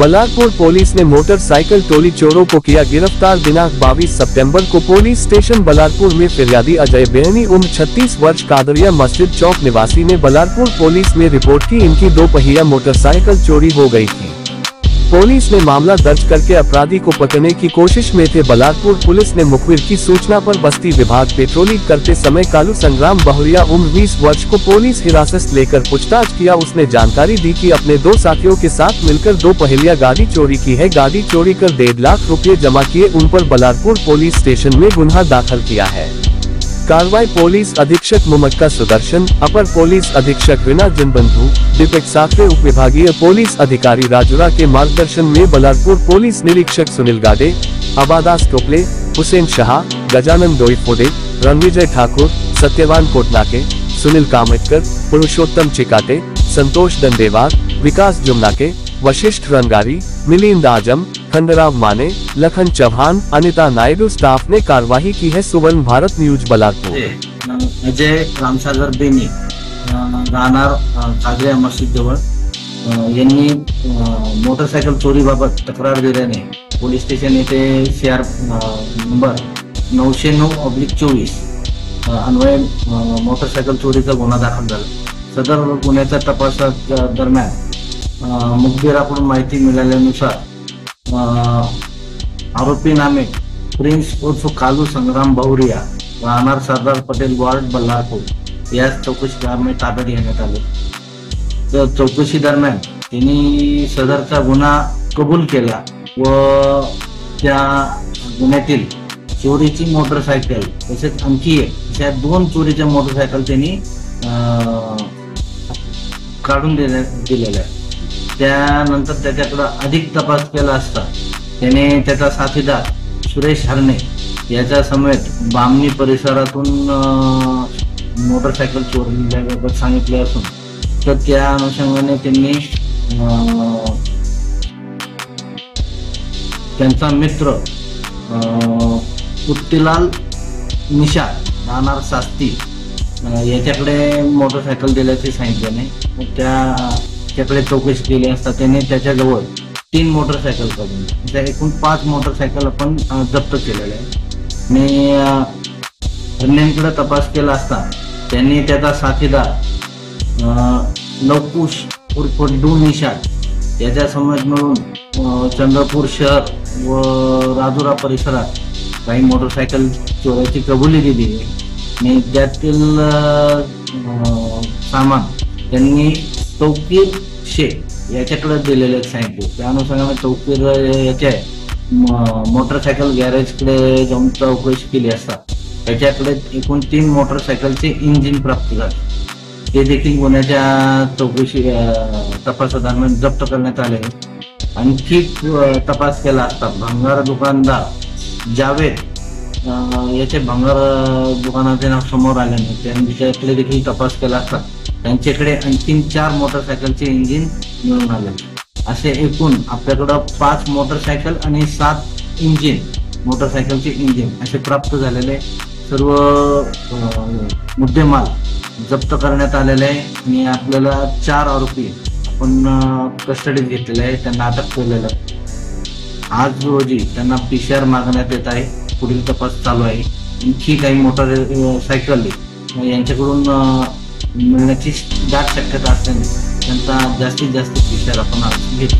Ballarpur police ने motorcycle टोली चोरों को किया गिरफ्तार। दिनांक 22 सितंबर को पुलिस स्टेशन बल्लारपुर में फिरियादी अजय बेहनी उम्र 36 वर्ष कादरिया मस्जिद चौक निवासी ने बल्लारपुर पुलिस में रिपोर्ट की इनकी 2 पहिया मोटरसाइकिल चोरी हो गई थी। पुलिस ने मामला दर्ज करके अपराधी को पकड़ने की कोशिश में थे। बल्लारपुर पुलिस ने मुखबिर की सूचना पर बस्ती विभाग पेट्रोलिंग करते समय कालू संग्राम बहुरिया उम्र 20 वर्ष को पुलिस हिरासत लेकर पूछताछ किया। उसने जानकारी दी कि अपने 2 साथियों के साथ मिलकर 2 पहिया गाड़ी चोरी की है। गाड़ी चोरी कर 1.5 लाख रुपए जमा किए। उन पर बल्लारपुर पुलिस स्टेशन में गुन्हा दाखिल किया है। कार्रवाई पुलिस अधीक्षक मुमक्का सुदर्शन, अपर पुलिस अधीक्षक रीना जनबंधु, दीपक साखरे, उप विभागीय पुलिस अधिकारी राजुरा के मार्गदर्शन में बल्लारपुर पुलिस निरीक्षक सुनील गाडे, अबादास टोपले, हुसैन शाह, गजानन डोईफोडे, रणविजय ठाकुर, सत्यवान कोटनाके, सुनील कामतकर, पुरुषोत्तम चिकाटे, संतोष दंडेवार, विकास जुमनाके, वशिष्ठ रंगारी, मिलिंद आजम, खंडराव माने, लखन चौहान, अनिता नायडू स्टाफ ने कार्यवाही की है। सुवर्ण भारत न्यूज बल्लारपुर। अजय रामसागर बेनी राहणार कादरिया मस्जिद जवळ यांनी मोटरसायकल चोरीबाबत तक्रार दिल्याने पोलीस स्टेशन येथे CR नंबर 909/24 अन्वये मोटरसायकल चोरीचा गुन्हा दाखल झाला। सदर गुन्ह्याच्या तपासात दरम्यान मुखबिराकडून माहिती मिळाल्यानुसार आरोपी नामे प्रिन्स उर्फ कालू संग्राम बहुरिया राहणार सरदार पटेल वार्ड बल्लारपुर या चौकशी में ताब्यात घेण्यात आले। तर चौकशी दरम्यान त्यांनी सदरचा गुन्हा कबूल केला व त्या गुन्ह्यातील चोरीची मोटरसायकल तसेच आणखी अशा 2 चोरीच्या मोटरसायकल त्यांनी काढून दिलेल्या। त्यानंतर त्याच्याकडे अधिक तपास केला असता त्याने त्याचा साथीदार सुरेश हरणे याच्या समेत बामणी परिसरातून मोटरसायकल चोरल्याबाबत सांगितले असून तर त्या अनुषंगाने त्यांनी त्यांचा मित्र उत्तीलाल निषाद राहणार सास्ती याच्याकडे मोटरसायकल दिल्याचे सांगितल्याने त्याच्याकडे चौकशी केली असता त्याने त्याच्याजवळ 3 मोटरसायकल काढून त्या एकूण 5 मोटरसायकल आपण जप्त केलेले आहे। मी अन्यांकडे तपास केला असता त्यांनी त्याचा साथीदार लवकुश उर्फ डू निषाद याच्या समेत मिळून चंद्रपूर शहर व राजुरा परिसरात काही मोटरसायकल चोरीची कबुली दिली आणि त्यातील सामान त्यांनी तौकीर शेख याच्याकडे दिलेले सांगितले। त्या अनुषंगाने तौकीर याच्या मोटरसायकल गॅरेजकडे जाऊन चौकशी केली असता त्याच्याकडे एकूण 3 मोटरसायकलचे इंजिन प्राप्त झाले। ते देखील गुन्ह्याच्या चौकशी तपासादरम्यान जप्त करण्यात आले। आणखी तपास केला असता भंगार दुकानदार जावेद याचे भंगार दुकानाचे नाव समोर आल्याने त्यांच्याकडे देखील तपास केला असता त्यांच्याकडे आणखीन 4 मोटरसायकलचे इंजिन मिळून आले। असे एकूण आपल्याकडे 5 मोटरसायकल आणि 7 इंजिन मोटरसायकलचे इंजिन असे प्राप्त झालेले सर्व मुद्देमाल जप्त करण्यात आलेले आहे आणि आपल्याला 4 आरोपी आपण कस्टडीत घेतलेले आहे, त्यांना अटक केलेलं आहे। आज रोजी त्यांना PCR मागण्यात येत आहे। पुढील तपास चालू आहे। आणखी काही मोटरसायकल यांच्याकडून मिळण्याची दाट शक्यता असल्याने त्यांचा जास्तीत जास्त PCR आपण घेतो।